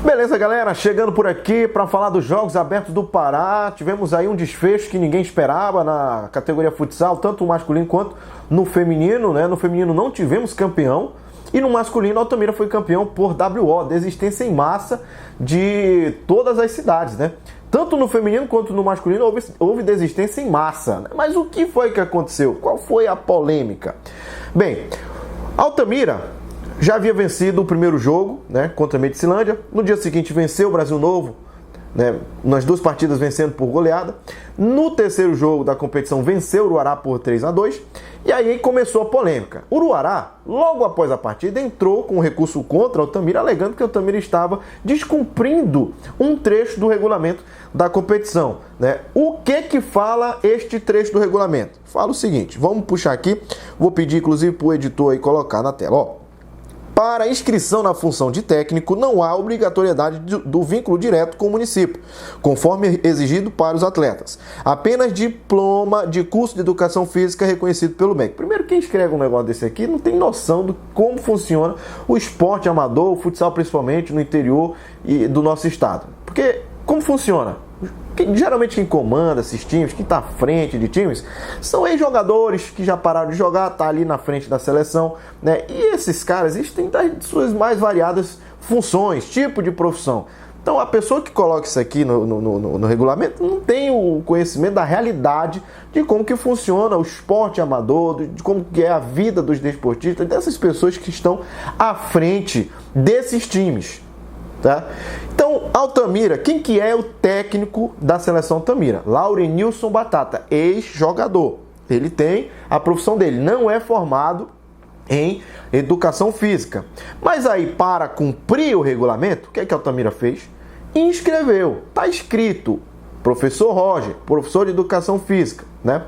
Beleza, galera, chegando por aqui para falar dos Jogos Abertos do Pará. Tivemos aí um desfecho que ninguém esperava na categoria futsal, tanto no masculino quanto no feminino, né? No feminino não tivemos campeão e no masculino Altamira foi campeão por WO, desistência em massa de todas as cidades, né? Tanto no feminino quanto no masculino houve desistência em massa, né? Mas o que foi que aconteceu? Qual foi a polêmica? Bem, Altamira já havia vencido o primeiro jogo, né, contra a Medicilândia. No dia seguinte venceu o Brasil Novo, né, nas duas partidas vencendo por goleada. No terceiro jogo da competição venceu o Uruará por 3-2. E aí começou a polêmica. O Uruará, logo após a partida, entrou com um recurso contra o Altamira, alegando que o Altamira estava descumprindo um trecho do regulamento da competição, né? O que fala este trecho do regulamento? Fala o seguinte, vamos puxar aqui, vou pedir inclusive para o editor aí colocar na tela, ó. Para inscrição na função de técnico, não há obrigatoriedade do vínculo direto com o município, conforme exigido para os atletas. Apenas diploma de curso de educação física reconhecido pelo MEC. Primeiro, quem escreve um negócio desse aqui não tem noção de como funciona o esporte amador, o futsal principalmente no interior do nosso estado. Porque, como funciona? Geralmente quem comanda esses times, quem está à frente de times, são ex-jogadores que já pararam de jogar, tá ali na frente da seleção, né? E esses caras, eles têm suas mais variadas funções, tipo de profissão. Então a pessoa que coloca isso aqui no regulamento não tem o conhecimento da realidade de como que funciona o esporte amador, de como que é a vida dos desportistas, dessas pessoas que estão à frente desses times. Tá? Então, Altamira, quem que é o técnico da seleção Altamira? Laurenilson Batata, ex-jogador. Ele tem a profissão dele, não é formado em educação física. Mas aí, para cumprir o regulamento, o que é que a Altamira fez? Inscreveu, está escrito, professor Roger, professor de educação física, né?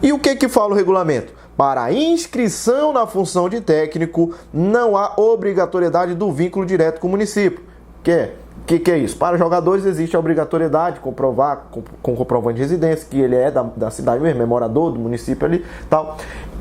E o que fala o regulamento? Para inscrição na função de técnico, não há obrigatoriedade do vínculo direto com o município. Que é isso? Para jogadores existe a obrigatoriedade de comprovar com comprovante de residência que ele é da cidade mesmo, é morador do município ali, tal.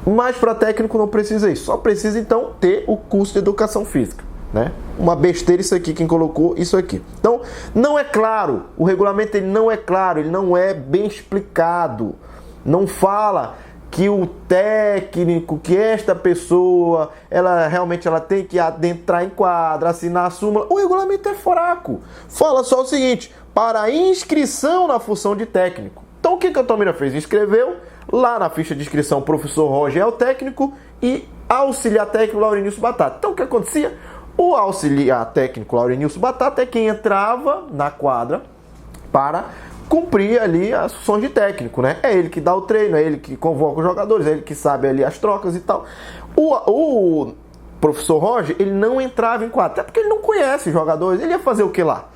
Mas para técnico não precisa isso, só precisa então ter o curso de educação física, né? Uma besteira isso aqui, quem colocou isso aqui. Então, não é claro, o regulamento ele não é claro, ele não é bem explicado, não fala que o técnico, que esta pessoa, ela realmente tem que adentrar em quadra, assinar a súmula. O regulamento é fraco. Fala só o seguinte, para inscrição na função de técnico. Então o que a Altamira fez? Inscreveu, lá na ficha de inscrição, o professor Roger é o técnico e auxiliar técnico Laurenilson Batata. Então o que acontecia? O auxiliar técnico Laurenilson Batata é quem entrava na quadra para cumprir ali as funções de técnico, né? É ele que dá o treino, é ele que convoca os jogadores, é ele que sabe ali as trocas e tal. O professor Roger, ele não entrava em quadra, até porque ele não conhece os jogadores, ele ia fazer o que lá?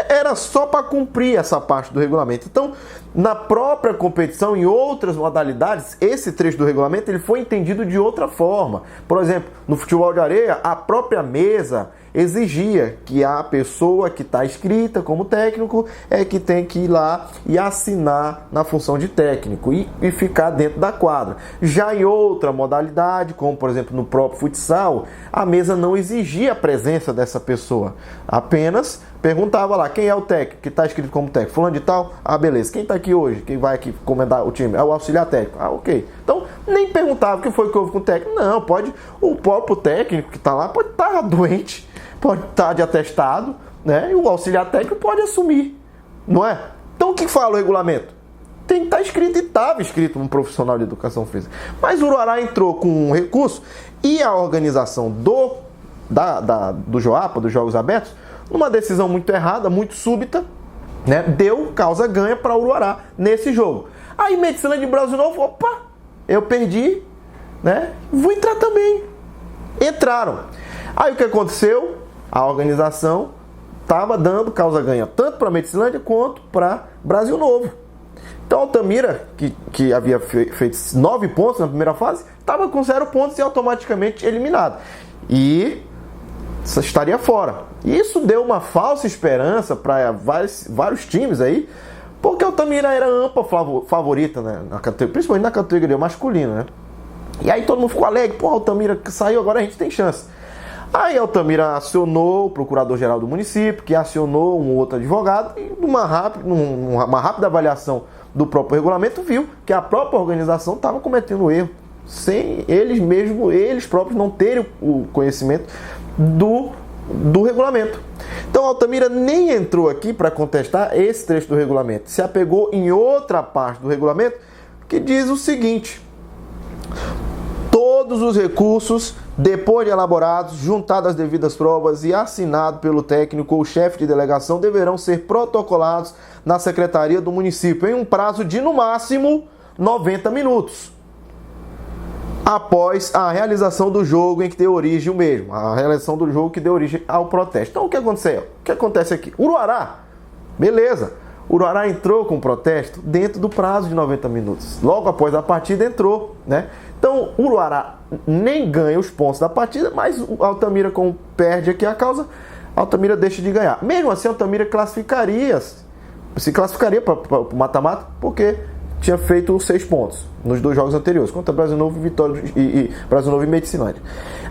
Era só para cumprir essa parte do regulamento. Então, na própria competição, em outras modalidades, esse trecho do regulamento ele foi entendido de outra forma. Por exemplo, no futebol de areia, a própria mesa exigia que a pessoa que está inscrita como técnico é que tem que ir lá e assinar na função de técnico e ficar dentro da quadra. Já em outra modalidade, como por exemplo no próprio futsal, a mesa não exigia a presença dessa pessoa, apenas perguntava lá, quem é o técnico que está inscrito como técnico? Fulano de tal? Ah, beleza. Quem está aqui hoje? Quem vai aqui comandar o time? É o auxiliar técnico. Ah, ok. Então, nem perguntava o que foi que houve com o técnico. Não, pode, o próprio técnico que está lá pode estar doente, pode estar de atestado, né? E o auxiliar técnico pode assumir, não é? Então, o que fala o regulamento? Tem que estar escrito, e estava escrito um profissional de educação física. Mas o Uruará entrou com um recurso e a organização do Joapa, dos Jogos Abertos, numa decisão muito errada, muito súbita, né, deu causa ganha para o Uruará nesse jogo. Aí Medicilândia de Brasil Novo, opa, eu perdi, né, vou entrar também. Entraram. Aí o que aconteceu? A organização estava dando causa ganha tanto para Medicilândia quanto para Brasil Novo. Então Altamira, que havia feito 9 pontos na primeira fase, estava com 0 pontos e automaticamente eliminado. E estaria fora. Isso deu uma falsa esperança para vários times aí, porque a Altamira era ampla favorita, né, principalmente na categoria masculina, né? E aí todo mundo ficou alegre, pô, a Altamira saiu, agora a gente tem chance. Aí Altamira acionou o procurador-geral do município, que acionou um outro advogado, e numa rápida avaliação do próprio regulamento, viu que a própria organização estava cometendo erro, sem eles próprios não terem o conhecimento do regulamento. Então Altamira nem entrou aqui para contestar esse trecho do regulamento, se apegou em outra parte do regulamento que diz o seguinte: todos os recursos, depois de elaborados, juntadas as devidas provas e assinado pelo técnico ou chefe de delegação, deverão ser protocolados na secretaria do município em um prazo de, no máximo, 90 minutos. Após a realização do jogo em que deu origem o mesmo, a realização do jogo que deu origem ao protesto. Então o que aconteceu? O que acontece aqui? Uruará, beleza. Uruará entrou com o protesto dentro do prazo de 90 minutos. Logo após a partida entrou, né? Então, Uruará nem ganha os pontos da partida, mas o Altamira, como perde aqui a causa, Altamira deixa de ganhar. Mesmo assim, Altamira se classificaria para o mata-mata, porque tinha feito 6 pontos nos 2 jogos anteriores, contra Brasil Novo e Vitória e Brasil Novo e Medicilândia.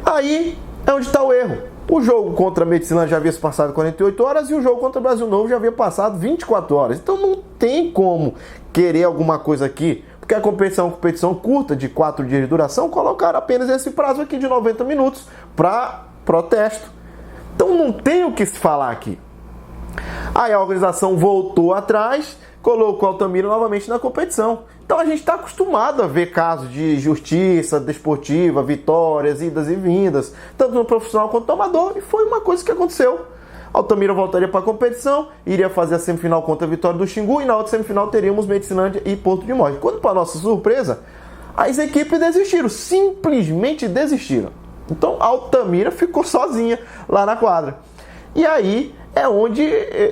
Aí é onde está o erro. O jogo contra a Medicilândia já havia se passado 48 horas e o jogo contra o Brasil Novo já havia passado 24 horas. Então não tem como querer alguma coisa aqui, porque a competição curta de 4 dias de duração, colocaram apenas esse prazo aqui de 90 minutos para protesto. Então não tem o que se falar aqui. Aí a organização voltou atrás, colocou Altamira novamente na competição. Então a gente está acostumado a ver casos de justiça desportiva, vitórias, idas e vindas, tanto no profissional quanto no amador, e foi uma coisa que aconteceu. Altamira voltaria para a competição, iria fazer a semifinal contra a Vitória do Xingu, e na outra semifinal teríamos Medicilândia e Porto de Mós. Quando, para nossa surpresa, as equipes desistiram, simplesmente desistiram. Então Altamira ficou sozinha lá na quadra. E aí é onde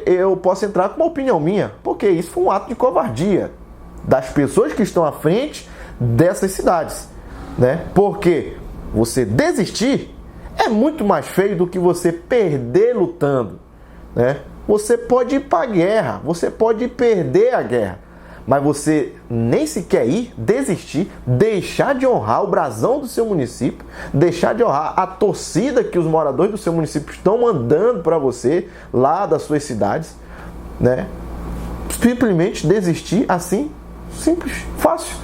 eu posso entrar com uma opinião minha, porque isso foi um ato de covardia das pessoas que estão à frente dessas cidades, né? Porque você desistir é muito mais feio do que você perder lutando, né? Você pode ir para a guerra, você pode perder a guerra, mas você nem sequer ir, desistir, deixar de honrar o brasão do seu município, deixar de honrar a torcida que os moradores do seu município estão mandando para você lá das suas cidades, né? Simplesmente desistir assim, simples, fácil.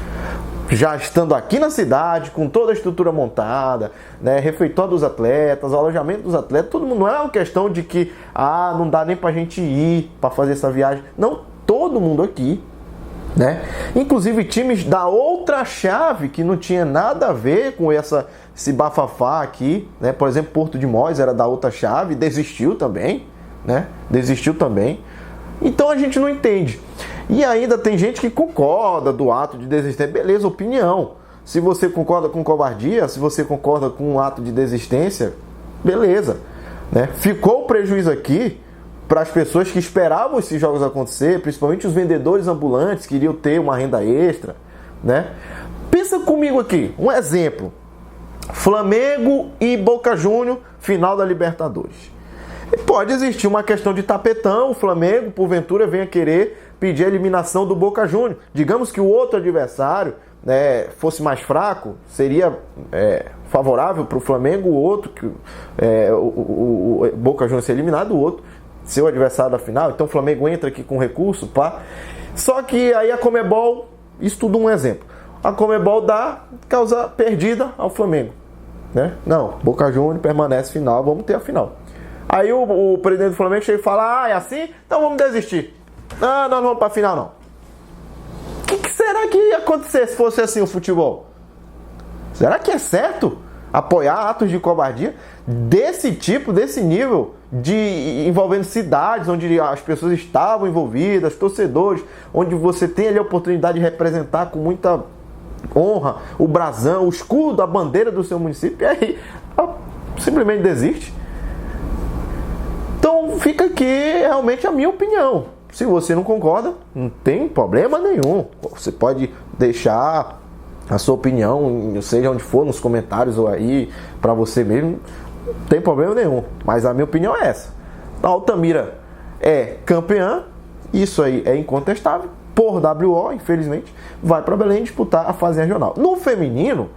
Já estando aqui na cidade, com toda a estrutura montada, né, refeitório dos atletas, alojamento dos atletas, todo mundo, não é uma questão de que não dá nem pra gente ir para fazer essa viagem. Não, todo mundo aqui, né? Inclusive times da outra chave que não tinha nada a ver com esse bafafá aqui, né? Por exemplo, Porto de Mós era da outra chave, desistiu também, né? Desistiu também. Então a gente não entende. E ainda tem gente que concorda do ato de desistência. Beleza, opinião. Se você concorda com covardia, se você concorda com um ato de desistência, beleza, né? Ficou o prejuízo aqui para as pessoas que esperavam esses jogos acontecer, principalmente os vendedores ambulantes que iriam ter uma renda extra, né? Pensa comigo aqui, um exemplo. Flamengo e Boca Juniors, final da Libertadores. Pode existir uma questão de tapetão, o Flamengo, porventura, venha querer pedir a eliminação do Boca Juniors. Digamos que o outro adversário, né, fosse mais fraco, seria favorável para o Flamengo, o outro, o Boca Juniors ser eliminado, o outro, seu adversário da final. Então o Flamengo entra aqui com recurso, pá. Só que aí a Conmebol, isso tudo um exemplo, a Conmebol dá causa perdida ao Flamengo, né? Não, Boca Juniors permanece final, vamos ter a final. Aí o presidente do Flamengo chega e fala: é assim? Então vamos desistir. Nós não vamos para a final, não. O que será que ia acontecer se fosse assim o futebol? Será que é certo apoiar atos de covardia desse tipo, desse nível, envolvendo cidades onde as pessoas estavam envolvidas, torcedores, onde você tem ali a oportunidade de representar com muita honra o brasão, o escudo, a bandeira do seu município, e aí simplesmente desiste? Então fica aqui realmente a minha opinião. Se você não concorda, não tem problema nenhum. Você pode deixar a sua opinião, seja onde for, nos comentários ou aí, para você mesmo. Não tem problema nenhum. Mas a minha opinião é essa. A Altamira é campeã, isso aí é incontestável. Por WO, infelizmente, vai para Belém disputar a fase regional. No feminino,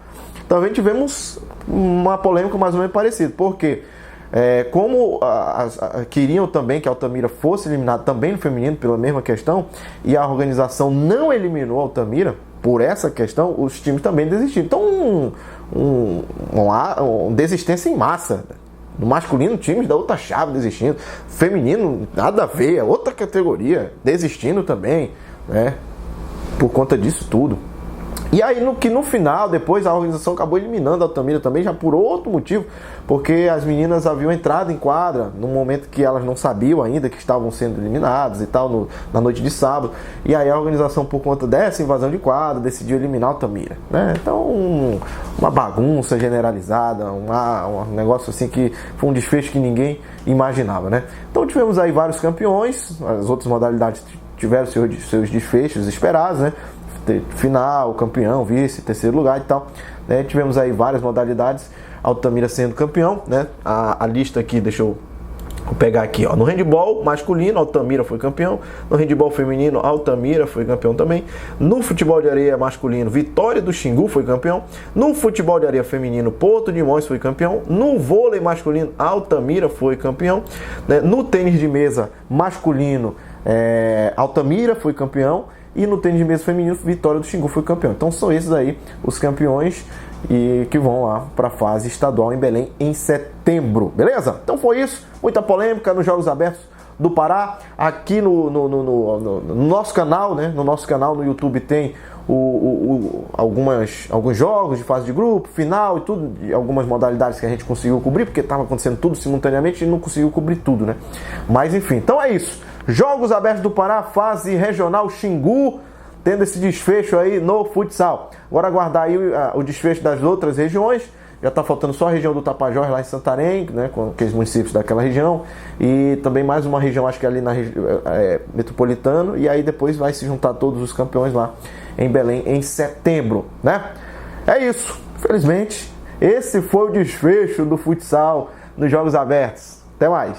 também tivemos uma polêmica mais ou menos parecida. Por quê? Como queriam também que a Altamira fosse eliminada também no feminino pela mesma questão, e a organização não eliminou a Altamira por essa questão, os times também desistiram. Então, uma desistência em massa. No masculino, times da outra chave desistindo. Feminino, nada a ver, é outra categoria, desistindo também, né? Por conta disso tudo. E aí, no final, depois a organização acabou eliminando a Altamira também, já por outro motivo, porque as meninas haviam entrado em quadra no momento que elas não sabiam ainda que estavam sendo eliminadas e tal, na noite de sábado. E aí a organização, por conta dessa invasão de quadra, decidiu eliminar a Altamira, né? Então, uma bagunça generalizada, um negócio assim que foi um desfecho que ninguém imaginava, né? Então tivemos aí vários campeões, as outras modalidades tiveram seus desfechos esperados, né? Final, campeão, vice, terceiro lugar e tal, né? Tivemos aí várias modalidades, Altamira sendo campeão, né? A lista aqui, deixa eu pegar aqui, ó. No handebol masculino, Altamira foi campeão. No handebol feminino, Altamira foi campeão também. No futebol de areia masculino, Vitória do Xingu foi campeão. No futebol de areia feminino, Porto de Mons foi campeão. No vôlei masculino, Altamira foi campeão, né? No tênis de mesa masculino, Altamira foi campeão. E no tênis de mesa feminino, Vitória do Xingu foi campeão. Então são esses aí os campeões e que vão lá para a fase estadual em Belém em setembro. Beleza? Então foi isso. Muita polêmica nos Jogos Abertos do Pará. Aqui no nosso canal, né? No nosso canal no YouTube tem alguns jogos de fase de grupo, final e tudo, de algumas modalidades que a gente conseguiu cobrir, porque estava acontecendo tudo simultaneamente e não conseguiu cobrir tudo, né? Mas enfim, então é isso. Jogos Abertos do Pará, fase regional Xingu, tendo esse desfecho aí no futsal. Agora aguardar aí o desfecho das outras regiões. Já está faltando só a região do Tapajós, lá em Santarém, né, com aqueles municípios daquela região. E também mais uma região, acho que ali na metropolitano. E aí depois vai se juntar todos os campeões lá em Belém em setembro, né? É isso. Infelizmente, esse foi o desfecho do futsal nos Jogos Abertos. Até mais.